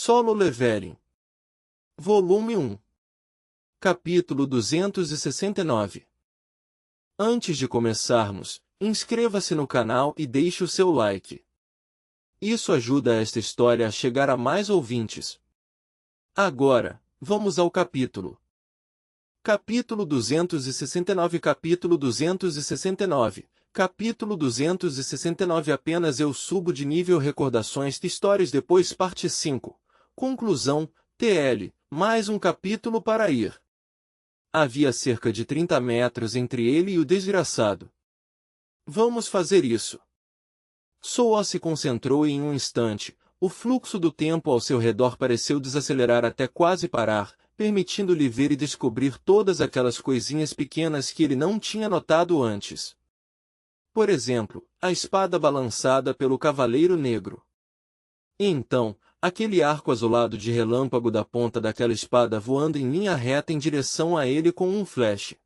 Solo Leveling. Volume 1. Capítulo 269. Antes de começarmos, inscreva-se no canal e deixe o seu like. Isso ajuda esta história a chegar a mais ouvintes. Agora, vamos ao capítulo. Capítulo 269. Capítulo 269. Capítulo 269. Apenas eu subo de nível. Recordações de histórias. Depois parte 5. Conclusão. TL. Mais um capítulo para ir. Havia cerca de 30 metros entre ele e o desgraçado. Vamos fazer isso. Soa se concentrou e em um instante, o fluxo do tempo ao seu redor pareceu desacelerar até quase parar, permitindo-lhe ver e descobrir todas aquelas coisinhas pequenas que ele não tinha notado antes. Por exemplo, a espada balançada pelo Cavaleiro Negro. E então, aquele arco azulado de relâmpago da ponta daquela espada voando em linha reta em direção a ele com um flash.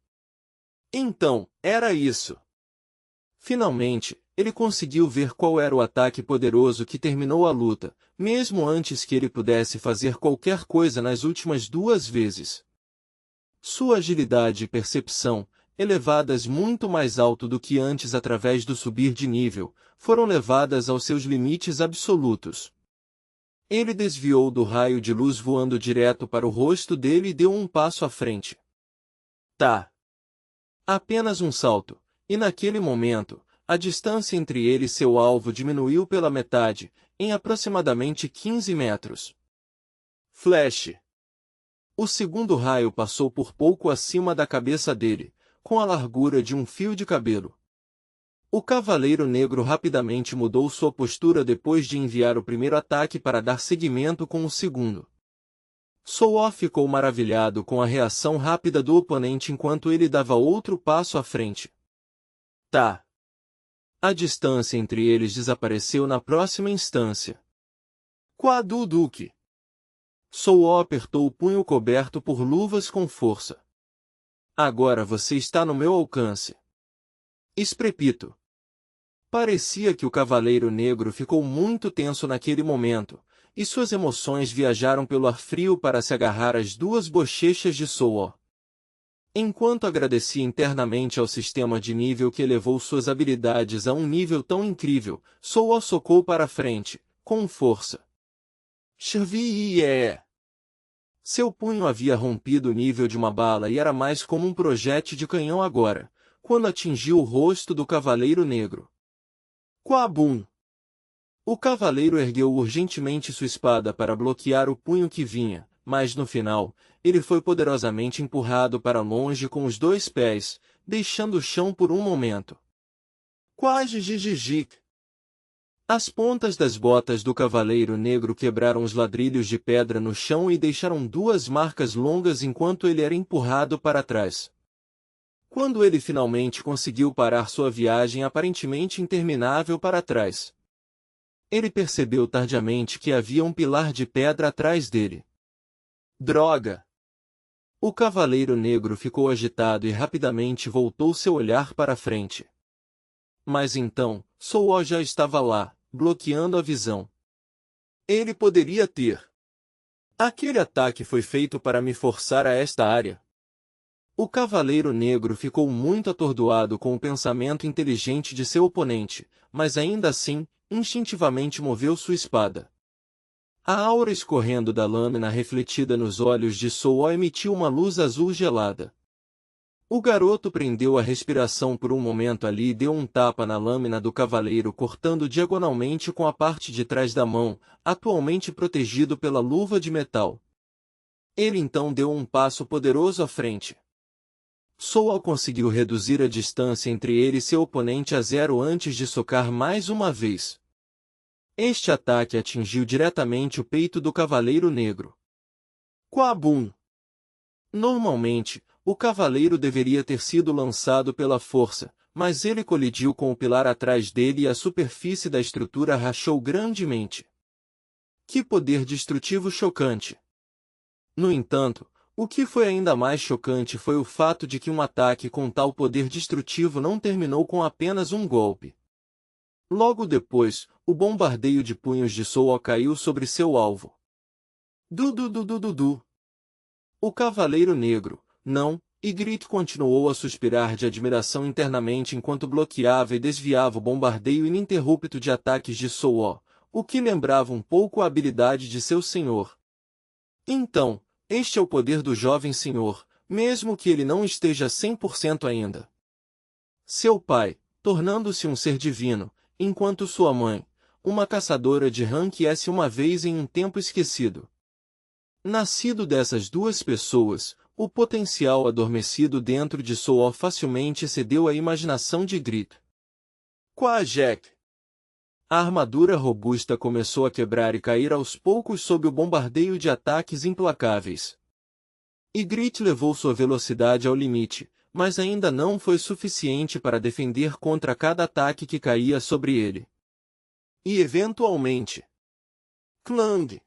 Então, era isso. Finalmente, ele conseguiu ver qual era o ataque poderoso que terminou a luta, mesmo antes que ele pudesse fazer qualquer coisa nas últimas duas vezes. Sua agilidade e percepção, elevadas muito mais alto do que antes através do subir de nível, foram levadas aos seus limites absolutos. Ele desviou do raio de luz voando direto para o rosto dele e deu um passo à frente. Tá. Apenas um salto, e naquele momento, a distância entre ele e seu alvo diminuiu pela metade, em aproximadamente 15 metros. Flash. O segundo raio passou por pouco acima da cabeça dele, com a largura de um fio de cabelo. O Cavaleiro Negro rapidamente mudou sua postura depois de enviar o primeiro ataque para dar seguimento com o segundo. Soa ficou maravilhado com a reação rápida do oponente enquanto ele dava outro passo à frente. Tá. A distância entre eles desapareceu na próxima instância. Quaduduque. Soa apertou o punho coberto por luvas com força. Agora você está no meu alcance. Estrepito. Parecia que o Cavaleiro Negro ficou muito tenso naquele momento, e suas emoções viajaram pelo ar frio para se agarrar às duas bochechas de Soa. Enquanto agradecia internamente ao sistema de nível que elevou suas habilidades a um nível tão incrível, Soa socou para frente, com força. Xervie! Seu punho havia rompido o nível de uma bala e era mais como um projétil de canhão agora, quando atingiu o rosto do Cavaleiro Negro. Quabum! O cavaleiro ergueu urgentemente sua espada para bloquear o punho que vinha, mas no final, ele foi poderosamente empurrado para longe com os dois pés, deixando o chão por um momento. Quajijijik! As pontas das botas do Cavaleiro Negro quebraram os ladrilhos de pedra no chão e deixaram duas marcas longas enquanto ele era empurrado para trás. Quando ele finalmente conseguiu parar sua viagem aparentemente interminável para trás, ele percebeu tardiamente que havia um pilar de pedra atrás dele. Droga! O Cavaleiro Negro ficou agitado e rapidamente voltou seu olhar para frente. Mas então, Soa já estava lá, bloqueando a visão. Ele poderia ter. Aquele ataque foi feito para me forçar a esta área. O Cavaleiro Negro ficou muito atordoado com o pensamento inteligente de seu oponente, mas ainda assim, instintivamente moveu sua espada. A aura escorrendo da lâmina refletida nos olhos de Soa emitiu uma luz azul gelada. O garoto prendeu a respiração por um momento ali e deu um tapa na lâmina do cavaleiro cortando diagonalmente com a parte de trás da mão, atualmente protegido pela luva de metal. Ele então deu um passo poderoso à frente. Soa conseguiu reduzir a distância entre ele e seu oponente a zero antes de socar mais uma vez. Este ataque atingiu diretamente o peito do Cavaleiro Negro. Quabum! Normalmente, o cavaleiro deveria ter sido lançado pela força, mas ele colidiu com o pilar atrás dele e a superfície da estrutura rachou grandemente. Que poder destrutivo chocante! No entanto, o que foi ainda mais chocante foi o fato de que um ataque com tal poder destrutivo não terminou com apenas um golpe. Logo depois, o bombardeio de punhos de Soa caiu sobre seu alvo. Du. O Cavaleiro Negro, não, Ygritte continuou a suspirar de admiração internamente enquanto bloqueava e desviava o bombardeio ininterrupto de ataques de So'o, o que lembrava um pouco a habilidade de seu senhor. Então, este é o poder do jovem senhor, mesmo que ele não esteja 100% ainda. Seu pai, tornando-se um ser divino, enquanto sua mãe, uma caçadora de rank S uma vez em um tempo esquecido. Nascido dessas duas pessoas, o potencial adormecido dentro de So'o facilmente excedeu a imaginação de Ygritte. Quajek. A armadura robusta começou a quebrar e cair aos poucos sob o bombardeio de ataques implacáveis. Ygritte levou sua velocidade ao limite, mas ainda não foi suficiente para defender contra cada ataque que caía sobre ele. E eventualmente... Clang!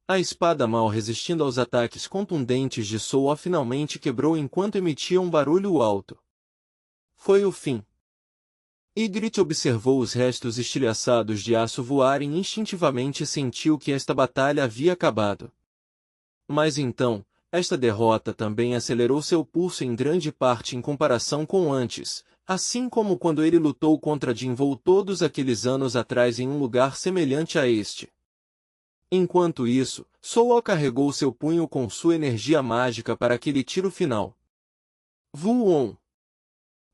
A espada mal resistindo aos ataques contundentes de So'o finalmente quebrou enquanto emitia um barulho alto. Foi o fim. Ygritte observou os restos estilhaçados de aço voarem e instintivamente sentiu que esta batalha havia acabado. Mas então, esta derrota também acelerou seu pulso em grande parte em comparação com antes, assim como quando ele lutou contra Jinvou todos aqueles anos atrás em um lugar semelhante a este. Enquanto isso, So'o carregou seu punho com sua energia mágica para aquele tiro final. Vuon!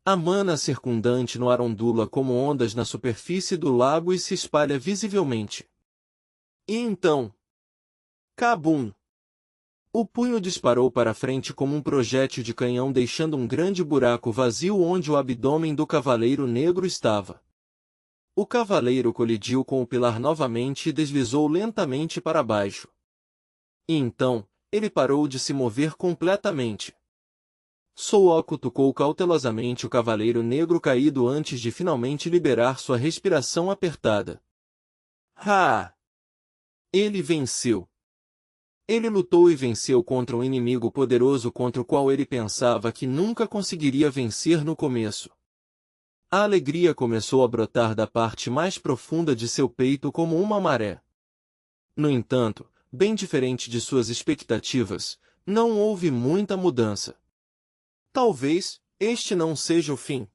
A mana circundante no ar ondula como ondas na superfície do lago e se espalha visivelmente. E então... Kabum! O punho disparou para frente como um projétil de canhão deixando um grande buraco vazio onde o abdômen do Cavaleiro Negro estava. O cavaleiro colidiu com o pilar novamente e deslizou lentamente para baixo. E então, ele parou de se mover completamente. So'o cutucou cautelosamente o Cavaleiro Negro caído antes de finalmente liberar sua respiração apertada. Ha! Ele venceu. Ele lutou e venceu contra um inimigo poderoso contra o qual ele pensava que nunca conseguiria vencer no começo. A alegria começou a brotar da parte mais profunda de seu peito como uma maré. No entanto, bem diferente de suas expectativas, não houve muita mudança. Talvez, este não seja o fim.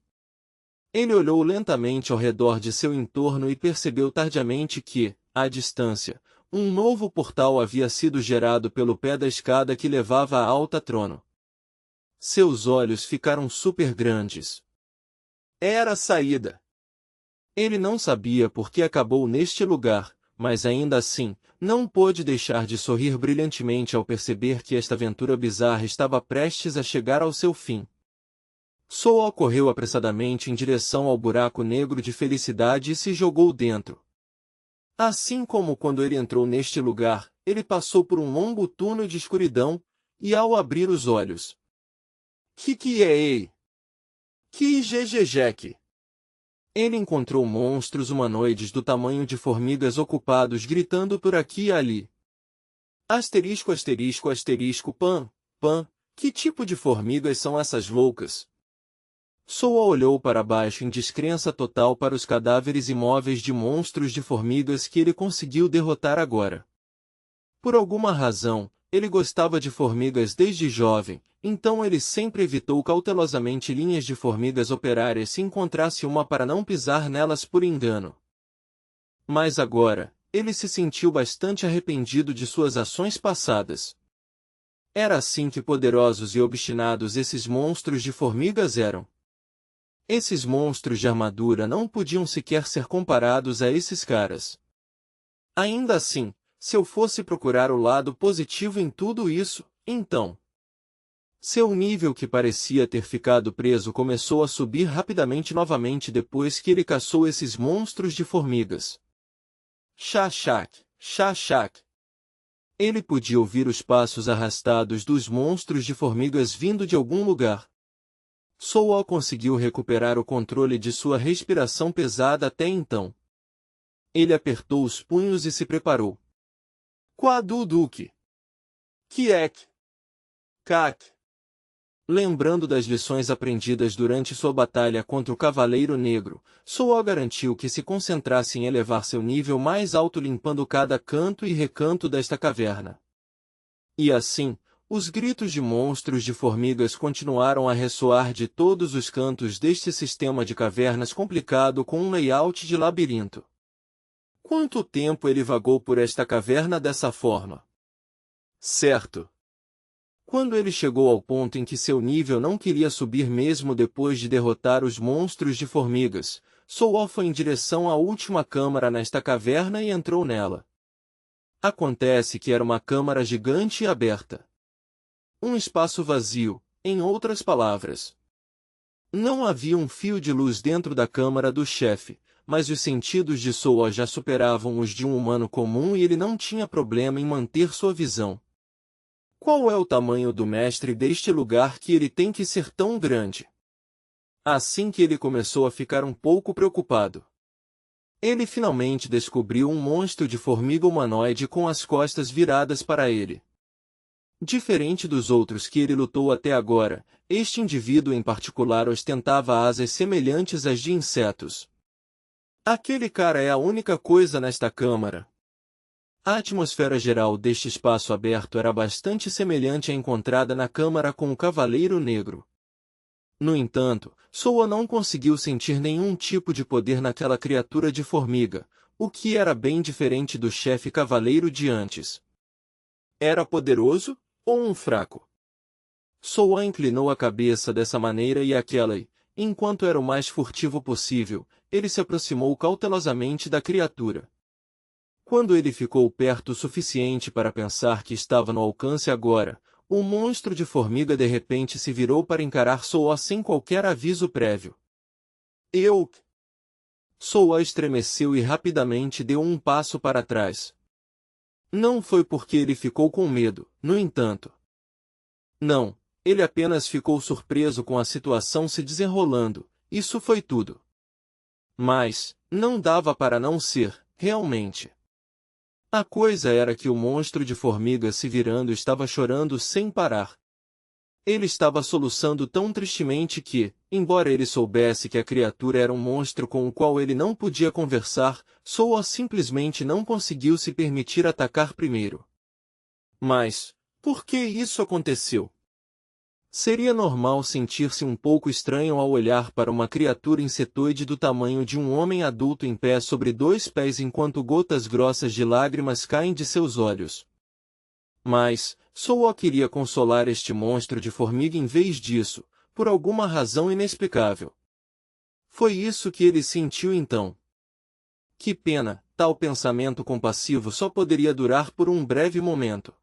Ele olhou lentamente ao redor de seu entorno e percebeu tardiamente que, à distância, um novo portal havia sido gerado pelo pé da escada que levava a Alta Trono. Seus olhos ficaram super grandes. Era a saída. Ele não sabia por que acabou neste lugar, mas ainda assim, não pôde deixar de sorrir brilhantemente ao perceber que esta aventura bizarra estava prestes a chegar ao seu fim. So'o correu apressadamente em direção ao buraco negro de felicidade e se jogou dentro. Assim como quando ele entrou neste lugar, ele passou por um longo túnel de escuridão, e ao abrir os olhos... Que é ei? Que GGJek? Ele encontrou monstros humanoides do tamanho de formigas ocupados gritando por aqui e ali. Asterisco asterisco asterisco pan, que tipo de formigas são essas loucas? So'o olhou para baixo em descrença total para os cadáveres imóveis de monstros de formigas que ele conseguiu derrotar agora. Por alguma razão, ele gostava de formigas desde jovem, então ele sempre evitou cautelosamente linhas de formigas operárias se encontrasse uma para não pisar nelas por engano. Mas agora, ele se sentiu bastante arrependido de suas ações passadas. Era assim que poderosos e obstinados esses monstros de formigas eram. Esses monstros de armadura não podiam sequer ser comparados a esses caras. Ainda assim, se eu fosse procurar o lado positivo em tudo isso, então... Seu nível que parecia ter ficado preso começou a subir rapidamente novamente depois que ele caçou esses monstros de formigas. Chachak. Ele podia ouvir os passos arrastados dos monstros de formigas vindo de algum lugar. So'o conseguiu recuperar o controle de sua respiração pesada até então. Ele apertou os punhos e se preparou. Quaduduque. Kiek. Kak. Lembrando das lições aprendidas durante sua batalha contra o Cavaleiro Negro, Soa garantiu que se concentrasse em elevar seu nível mais alto limpando cada canto e recanto desta caverna. E assim, os gritos de monstros de formigas continuaram a ressoar de todos os cantos deste sistema de cavernas complicado com um layout de labirinto. Quanto tempo ele vagou por esta caverna dessa forma? Certo. Quando ele chegou ao ponto em que seu nível não queria subir mesmo depois de derrotar os monstros de formigas, Soa foi em direção à última câmara nesta caverna e entrou nela. Acontece que era uma câmara gigante e aberta. Um espaço vazio, em outras palavras. Não havia um fio de luz dentro da câmara do chefe, mas os sentidos de Soa já superavam os de um humano comum e ele não tinha problema em manter sua visão. Qual é o tamanho do mestre deste lugar que ele tem que ser tão grande? Assim que ele começou a ficar um pouco preocupado. Ele finalmente descobriu um monstro de formiga humanoide com as costas viradas para ele. Diferente dos outros que ele lutou até agora, este indivíduo em particular ostentava asas semelhantes às de insetos. Aquele cara é a única coisa nesta câmara. A atmosfera geral deste espaço aberto era bastante semelhante à encontrada na câmara com o Cavaleiro Negro. No entanto, Soa não conseguiu sentir nenhum tipo de poder naquela criatura de formiga, o que era bem diferente do chefe cavaleiro de antes. Era poderoso ou um fraco? Soa inclinou a cabeça dessa maneira e enquanto era o mais furtivo possível, ele se aproximou cautelosamente da criatura. Quando ele ficou perto o suficiente para pensar que estava no alcance agora, o monstro de formiga de repente se virou para encarar Soa sem qualquer aviso prévio. Soa estremeceu e rapidamente deu um passo para trás. Não foi porque ele ficou com medo, no entanto. Não, ele apenas ficou surpreso com a situação se desenrolando, isso foi tudo. Mas, não dava para não ser, realmente. A coisa era que o monstro de formiga se virando estava chorando sem parar. Ele estava soluçando tão tristemente que, embora ele soubesse que a criatura era um monstro com o qual ele não podia conversar, Soa simplesmente não conseguiu se permitir atacar primeiro. Mas, por que isso aconteceu? Seria normal sentir-se um pouco estranho ao olhar para uma criatura insetoide do tamanho de um homem adulto em pé sobre dois pés enquanto gotas grossas de lágrimas caem de seus olhos. Mas, Soa queria consolar este monstro de formiga em vez disso, por alguma razão inexplicável. Foi isso que ele sentiu então. Que pena, tal pensamento compassivo só poderia durar por um breve momento.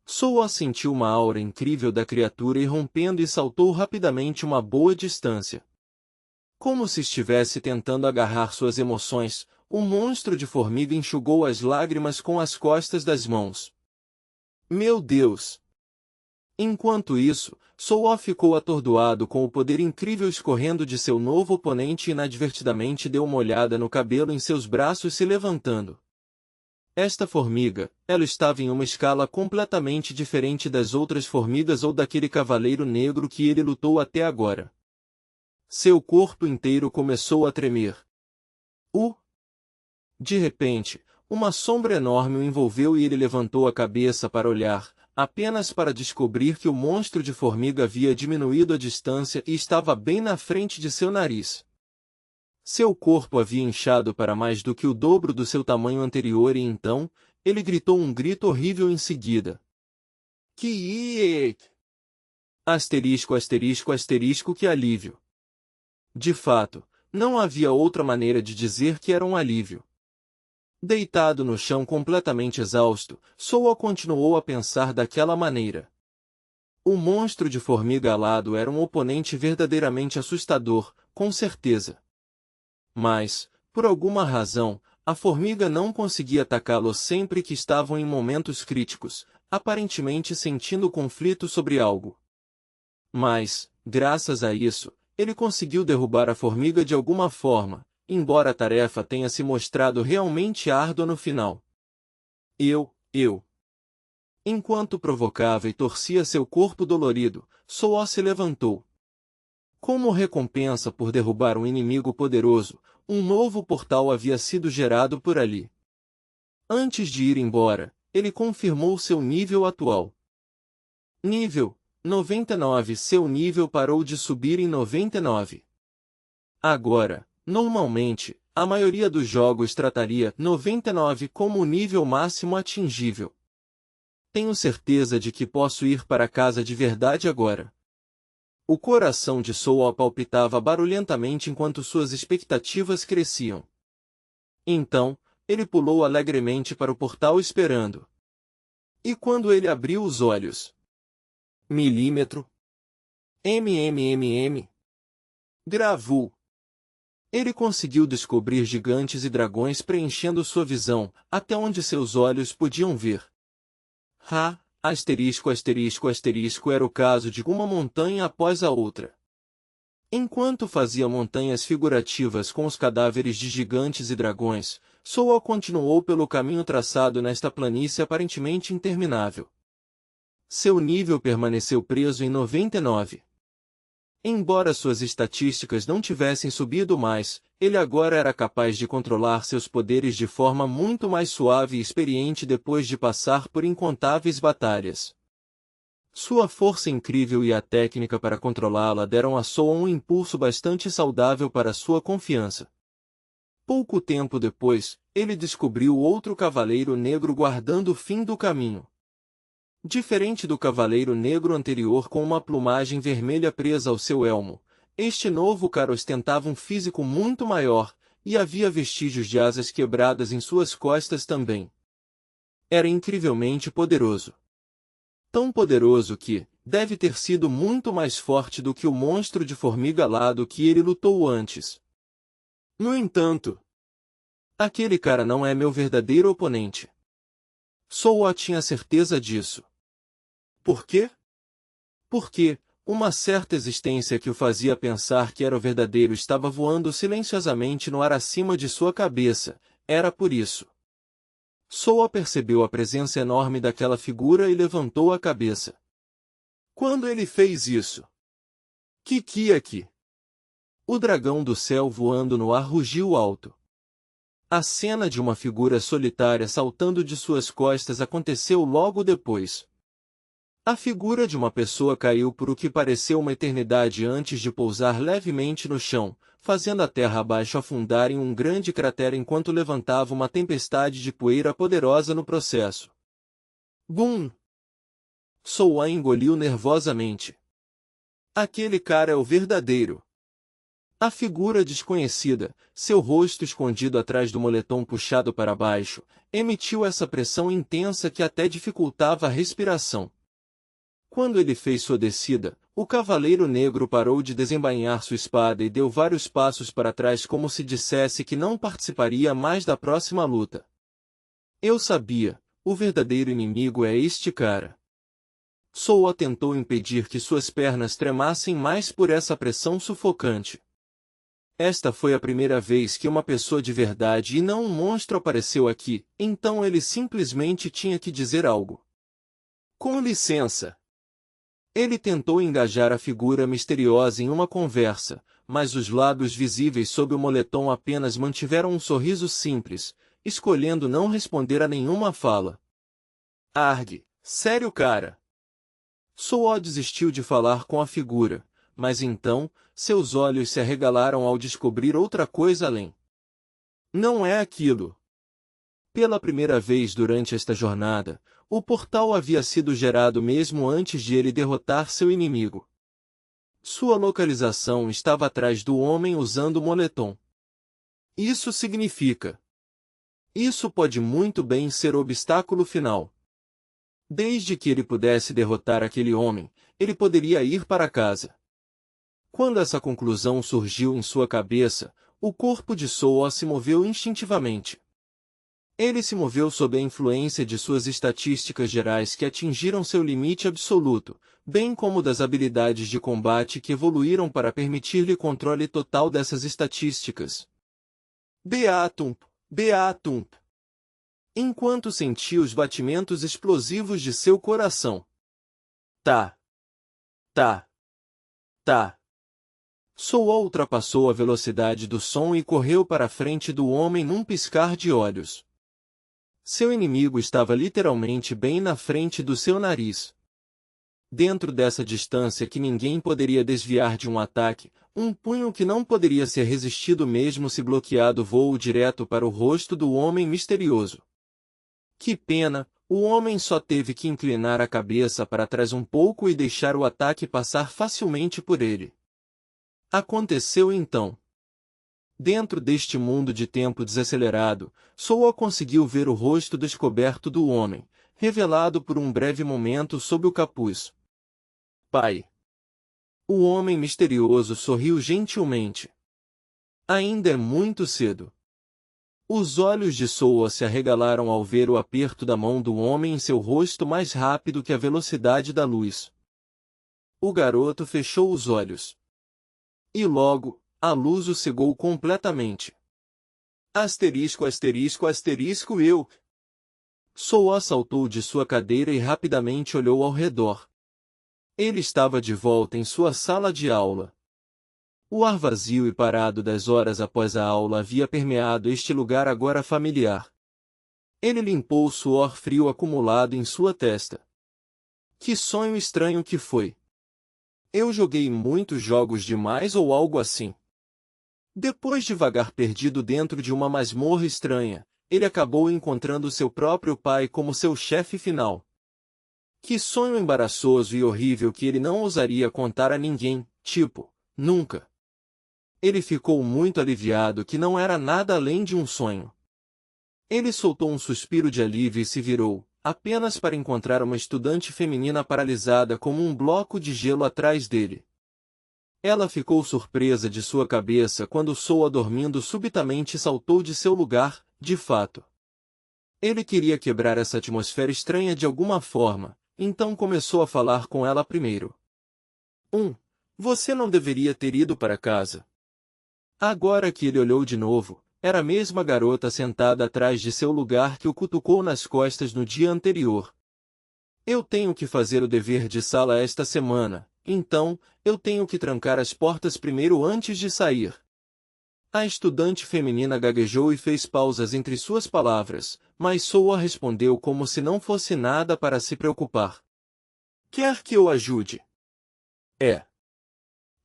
Soa sentiu uma aura incrível da criatura irrompendo e saltou rapidamente uma boa distância. Como se estivesse tentando agarrar suas emoções, o monstro de formiga enxugou as lágrimas com as costas das mãos. Meu Deus! Enquanto isso, Soa ficou atordoado com o poder incrível escorrendo de seu novo oponente e inadvertidamente deu uma olhada no cabelo em seus braços se levantando. Esta formiga, ela estava em uma escala completamente diferente das outras formigas ou daquele cavaleiro negro que ele lutou até agora. Seu corpo inteiro começou a tremer. De repente, uma sombra enorme o envolveu e ele levantou a cabeça para olhar, apenas para descobrir que o monstro de formiga havia diminuído a distância e estava bem na frente de seu nariz. Seu corpo havia inchado para mais do que o dobro do seu tamanho anterior e então, ele gritou um grito horrível em seguida. Que que alívio! De fato, não havia outra maneira de dizer que era um alívio. Deitado no chão completamente exausto, Soa continuou a pensar daquela maneira. O monstro de formiga alado era um oponente verdadeiramente assustador, com certeza. Mas, por alguma razão, a formiga não conseguia atacá-lo sempre que estavam em momentos críticos, aparentemente sentindo conflito sobre algo. Mas, graças a isso, ele conseguiu derrubar a formiga de alguma forma, embora a tarefa tenha se mostrado realmente árdua no final. Enquanto provocava e torcia seu corpo dolorido, Soó se levantou. Como recompensa por derrubar um inimigo poderoso, um novo portal havia sido gerado por ali. Antes de ir embora, ele confirmou seu nível atual. Nível 99. Seu nível parou de subir em 99. Agora, normalmente, a maioria dos jogos trataria 99 como o nível máximo atingível. Tenho certeza de que posso ir para casa de verdade agora. O coração de Soó palpitava barulhentamente enquanto suas expectativas cresciam. Então, ele pulou alegremente para o portal esperando. E quando ele abriu os olhos? Milímetro. Gravou. Ele conseguiu descobrir gigantes e dragões preenchendo sua visão, até onde seus olhos podiam ver. Era o caso de uma montanha após a outra. Enquanto fazia montanhas figurativas com os cadáveres de gigantes e dragões, Soó continuou pelo caminho traçado nesta planície aparentemente interminável. Seu nível permaneceu preso em 99. Embora suas estatísticas não tivessem subido mais, ele agora era capaz de controlar seus poderes de forma muito mais suave e experiente depois de passar por incontáveis batalhas. Sua força incrível e a técnica para controlá-la deram a Soó um impulso bastante saudável para sua confiança. Pouco tempo depois, ele descobriu outro cavaleiro negro guardando o fim do caminho. Diferente do cavaleiro negro anterior com uma plumagem vermelha presa ao seu elmo, este novo cara ostentava um físico muito maior, e havia vestígios de asas quebradas em suas costas também. Era incrivelmente poderoso. Tão poderoso que, deve ter sido muito mais forte do que o monstro de formiga alado que ele lutou antes. No entanto, aquele cara não é meu verdadeiro oponente. Soó tinha certeza disso. Por quê? Porque, uma certa existência que o fazia pensar que era o verdadeiro estava voando silenciosamente no ar acima de sua cabeça, era por isso. Soó percebeu a presença enorme daquela figura e levantou a cabeça. Quando ele fez isso? Kiki. O dragão do céu voando no ar rugiu alto. A cena de uma figura solitária saltando de suas costas aconteceu logo depois. A figura de uma pessoa caiu por o que pareceu uma eternidade antes de pousar levemente no chão, fazendo a terra abaixo afundar em um grande cratera enquanto levantava uma tempestade de poeira poderosa no processo. Bum! Soó engoliu nervosamente. Aquele cara é o verdadeiro. A figura desconhecida, seu rosto escondido atrás do moletom puxado para baixo, emitiu essa pressão intensa que até dificultava a respiração. Quando ele fez sua descida, o cavaleiro negro parou de desembainhar sua espada e deu vários passos para trás como se dissesse que não participaria mais da próxima luta. Eu sabia, o verdadeiro inimigo é este cara. Soó tentou impedir que suas pernas tremassem mais por essa pressão sufocante. Esta foi a primeira vez que uma pessoa de verdade e não um monstro apareceu aqui, então ele simplesmente tinha que dizer algo. Com licença. Ele tentou engajar a figura misteriosa em uma conversa, mas os lábios visíveis sob o moletom apenas mantiveram um sorriso simples, escolhendo não responder a nenhuma fala. Argue, sério cara. Soó desistiu de falar com a figura, mas então, seus olhos se arregalaram ao descobrir outra coisa além. Não é aquilo. Pela primeira vez durante esta jornada, o portal havia sido gerado mesmo antes de ele derrotar seu inimigo. Sua localização estava atrás do homem usando o moletom. Isso significa. Isso pode muito bem ser o obstáculo final. Desde que ele pudesse derrotar aquele homem, ele poderia ir para casa. Quando essa conclusão surgiu em sua cabeça, o corpo de Soó se moveu instintivamente. Ele se moveu sob a influência de suas estatísticas gerais que atingiram seu limite absoluto, bem como das habilidades de combate que evoluíram para permitir-lhe controle total dessas estatísticas. Beatump! enquanto sentia os batimentos explosivos de seu coração. Tá. Tá. Tá. Soa ultrapassou a velocidade do som e correu para a frente do homem num piscar de olhos. Seu inimigo estava literalmente bem na frente do seu nariz. Dentro dessa distância que ninguém poderia desviar de um ataque, um punho que não poderia ser resistido mesmo se bloqueado voou direto para o rosto do homem misterioso. Que pena, o homem só teve que inclinar a cabeça para trás um pouco e deixar o ataque passar facilmente por ele. Aconteceu então. Dentro deste mundo de tempo desacelerado, Soa conseguiu ver o rosto descoberto do homem, revelado por um breve momento sob o capuz. Pai. O homem misterioso sorriu gentilmente. Ainda é muito cedo. Os olhos de Soa se arregalaram ao ver o aperto da mão do homem em seu rosto mais rápido que a velocidade da luz. O garoto fechou os olhos. E logo, a luz o cegou completamente. Asterisco, asterisco, asterisco, eu... Soa saltou de sua cadeira e rapidamente olhou ao redor. Ele estava de volta em sua sala de aula. O ar vazio e parado das horas após a aula havia permeado este lugar agora familiar. Ele limpou o suor frio acumulado em sua testa. Que sonho estranho que foi! Eu joguei muitos jogos demais ou algo assim. Depois de vagar perdido dentro de uma masmorra estranha, ele acabou encontrando seu próprio pai como seu chefe final. Que sonho embaraçoso e horrível que ele não ousaria contar a ninguém, tipo, nunca. Ele ficou muito aliviado que não era nada além de um sonho. Ele soltou um suspiro de alívio e se virou, apenas para encontrar uma estudante feminina paralisada como um bloco de gelo atrás dele. Ela ficou surpresa de sua cabeça quando Soa dormindo subitamente saltou de seu lugar, de fato. Ele queria quebrar essa atmosfera estranha de alguma forma, então começou a falar com ela primeiro. Você não deveria ter ido para casa. Agora que ele olhou de novo, era a mesma garota sentada atrás de seu lugar que o cutucou nas costas no dia anterior. Eu tenho que fazer o dever de sala esta semana, então, eu tenho que trancar as portas primeiro antes de sair. A estudante feminina gaguejou e fez pausas entre suas palavras, mas Soa respondeu como se não fosse nada para se preocupar. Quer que eu ajude? É.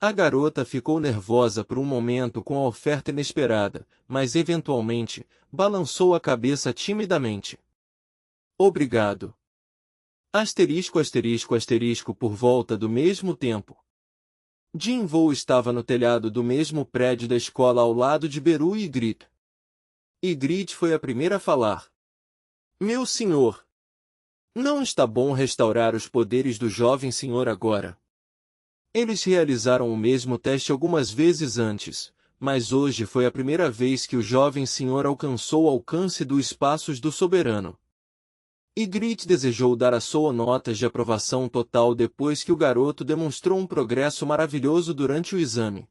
A garota ficou nervosa por um momento com a oferta inesperada, mas eventualmente, balançou a cabeça timidamente. Obrigado. Asterisco, asterisco, asterisco por volta do mesmo tempo. Jinvoo estava no telhado do mesmo prédio da escola ao lado de Beru e Ygritte. Ygritte foi a primeira a falar. Meu senhor! Não está bom restaurar os poderes do jovem senhor agora. Eles realizaram o mesmo teste algumas vezes antes, mas hoje foi a primeira vez que o jovem senhor alcançou o alcance dos espaços do soberano. Ygritte desejou dar a Soa notas de aprovação total depois que o garoto demonstrou um progresso maravilhoso durante o exame.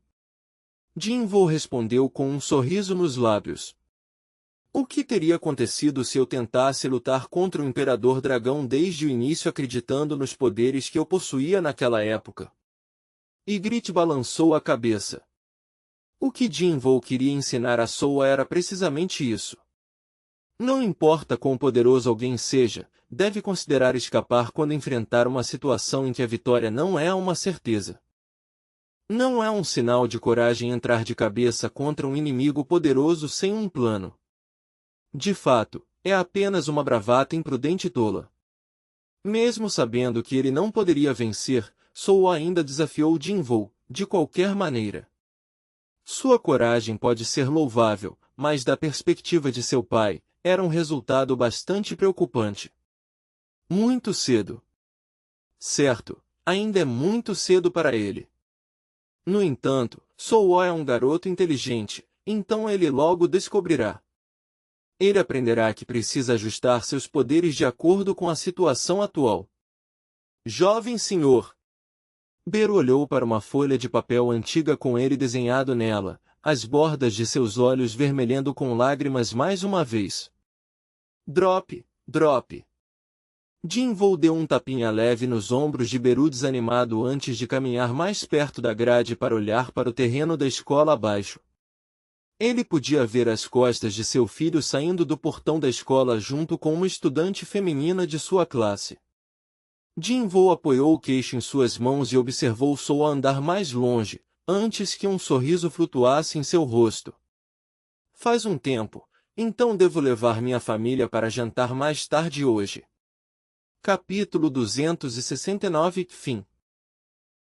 Jinvoo respondeu com um sorriso nos lábios. O que teria acontecido se eu tentasse lutar contra o Imperador Dragão desde o início acreditando nos poderes que eu possuía naquela época? Ygritte balançou a cabeça. O que Jinvoo queria ensinar a Soa era precisamente isso. Não importa quão poderoso alguém seja, deve considerar escapar quando enfrentar uma situação em que a vitória não é uma certeza. Não é um sinal de coragem entrar de cabeça contra um inimigo poderoso sem um plano. De fato, é apenas uma bravata imprudente e tola. Mesmo sabendo que ele não poderia vencer, Soa ainda desafiou Jinvoo, de qualquer maneira. Sua coragem pode ser louvável, mas da perspectiva de seu pai, era um resultado bastante preocupante. Muito cedo. Certo, ainda é muito cedo para ele. No entanto, Soa é um garoto inteligente, então ele logo descobrirá. Ele aprenderá que precisa ajustar seus poderes de acordo com a situação atual. Jovem senhor! Beru olhou para uma folha de papel antiga com ele desenhado nela, as bordas de seus olhos vermelhando com lágrimas mais uma vez. Drop, drop. Jim-Vo deu um tapinha leve nos ombros de Beru desanimado antes de caminhar mais perto da grade para olhar para o terreno da escola abaixo. Ele podia ver as costas de seu filho saindo do portão da escola junto com uma estudante feminina de sua classe. Jim-Vo apoiou o queixo em suas mãos e observou Sou andar mais longe, antes que um sorriso flutuasse em seu rosto. Faz um tempo, então devo levar minha família para jantar mais tarde hoje. Capítulo 269 Fim.